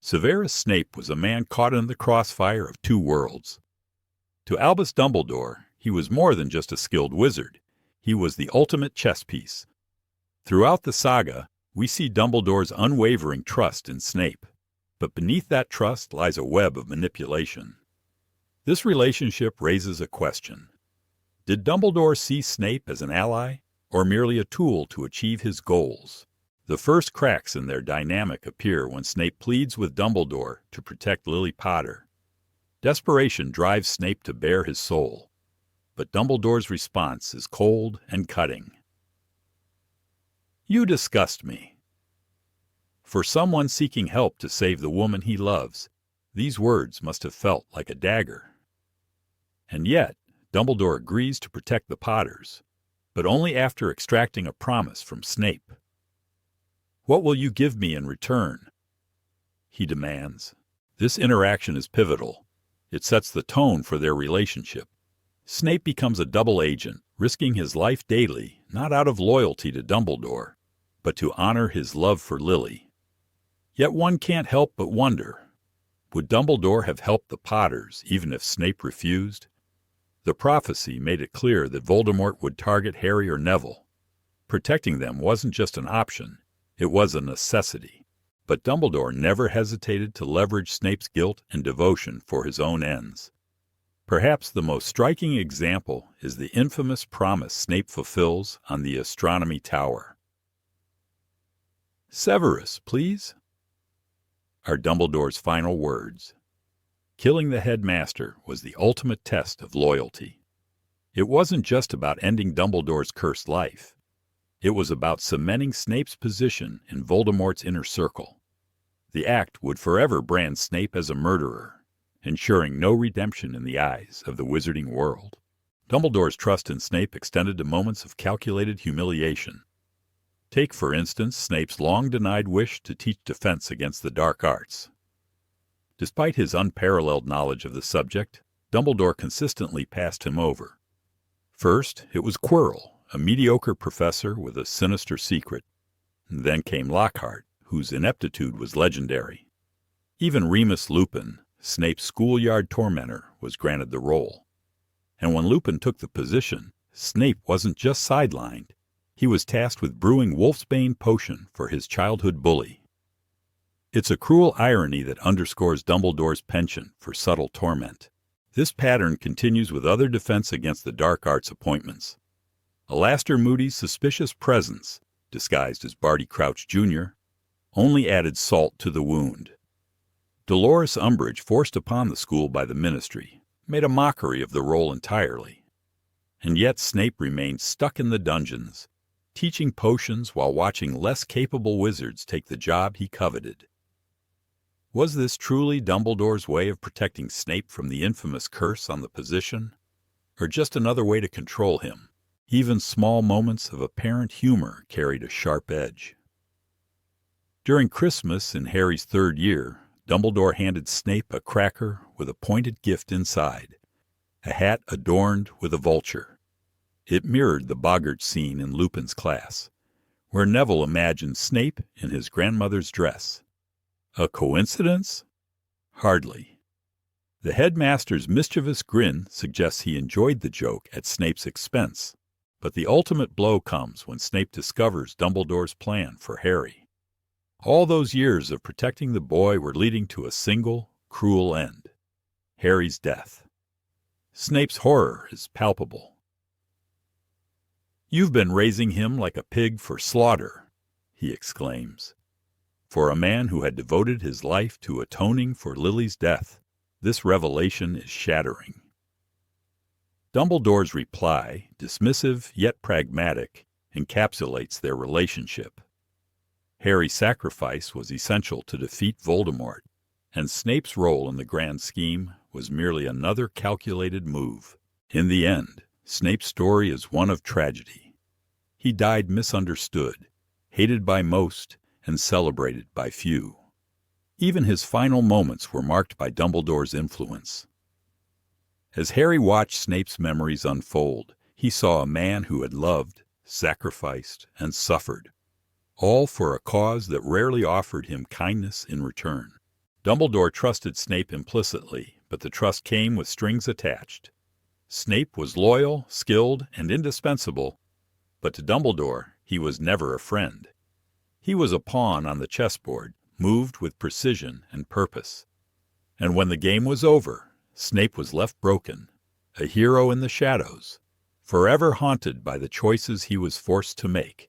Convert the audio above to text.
Severus Snape was a man caught in the crossfire of two worlds. To Albus Dumbledore, he was more than just a skilled wizard. He was the ultimate chess piece. Throughout the saga, we see Dumbledore's unwavering trust in Snape, but beneath that trust lies a web of manipulation. This relationship raises a question. Did Dumbledore see Snape as an ally, or merely a tool to achieve his goals? The first cracks in their dynamic appear when Snape pleads with Dumbledore to protect Lily Potter. Desperation drives Snape to bare his soul, but Dumbledore's response is cold and cutting. "You disgust me." For someone seeking help to save the woman he loves, these words must have felt like a dagger. And yet, Dumbledore agrees to protect the Potters, but only after extracting a promise from Snape. "What will you give me in return?" he demands. This interaction is pivotal. It sets the tone for their relationship. Snape becomes a double agent, risking his life daily, not out of loyalty to Dumbledore, but to honor his love for Lily. Yet one can't help but wonder, would Dumbledore have helped the Potters even if Snape refused? The prophecy made it clear that Voldemort would target Harry or Neville. Protecting them wasn't just an option, it was a necessity. But Dumbledore never hesitated to leverage Snape's guilt and devotion for his own ends. Perhaps the most striking example is the infamous promise Snape fulfills on the Astronomy Tower. "Severus, please," are Dumbledore's final words. Killing the headmaster was the ultimate test of loyalty. It wasn't just about ending Dumbledore's cursed life. It was about cementing Snape's position in Voldemort's inner circle. The act would forever brand Snape as a murderer, ensuring no redemption in the eyes of the wizarding world. Dumbledore's trust in Snape extended to moments of calculated humiliation. Take, for instance, Snape's long-denied wish to teach defense against the dark arts. Despite his unparalleled knowledge of the subject, Dumbledore consistently passed him over. First, it was Quirrell, a mediocre professor with a sinister secret. Then came Lockhart, whose ineptitude was legendary. Even Remus Lupin, Snape's schoolyard tormentor, was granted the role. And when Lupin took the position, Snape wasn't just sidelined. He was tasked with brewing Wolfsbane potion for his childhood bully. It's a cruel irony that underscores Dumbledore's penchant for subtle torment. This pattern continues with other defense against the dark arts appointments. Alastor Moody's suspicious presence, disguised as Barty Crouch Jr., only added salt to the wound. Dolores Umbridge, forced upon the school by the Ministry, made a mockery of the role entirely. And yet Snape remained stuck in the dungeons, teaching potions while watching less capable wizards take the job he coveted. Was this truly Dumbledore's way of protecting Snape from the infamous curse on the position? Or just another way to control him? Even small moments of apparent humor carried a sharp edge. During Christmas in Harry's third year, Dumbledore handed Snape a cracker with a pointed gift inside, a hat adorned with a vulture. It mirrored the boggart scene in Lupin's class, where Neville imagined Snape in his grandmother's dress. A coincidence? Hardly. The headmaster's mischievous grin suggests he enjoyed the joke at Snape's expense, but the ultimate blow comes when Snape discovers Dumbledore's plan for Harry. All those years of protecting the boy were leading to a single, cruel end: Harry's death. Snape's horror is palpable. "You've been raising him like a pig for slaughter," he exclaims. For a man who had devoted his life to atoning for Lily's death, this revelation is shattering. Dumbledore's reply, dismissive yet pragmatic, encapsulates their relationship. Harry's sacrifice was essential to defeat Voldemort, and Snape's role in the grand scheme was merely another calculated move. In the end, Snape's story is one of tragedy. He died misunderstood, hated by most, and celebrated by few. Even his final moments were marked by Dumbledore's influence. As Harry watched Snape's memories unfold, he saw a man who had loved, sacrificed, and suffered, all for a cause that rarely offered him kindness in return. Dumbledore trusted Snape implicitly, but the trust came with strings attached. Snape was loyal, skilled, and indispensable, but to Dumbledore he was never a friend. He was a pawn on the chessboard, moved with precision and purpose. And when the game was over, Snape was left broken, a hero in the shadows, forever haunted by the choices he was forced to make.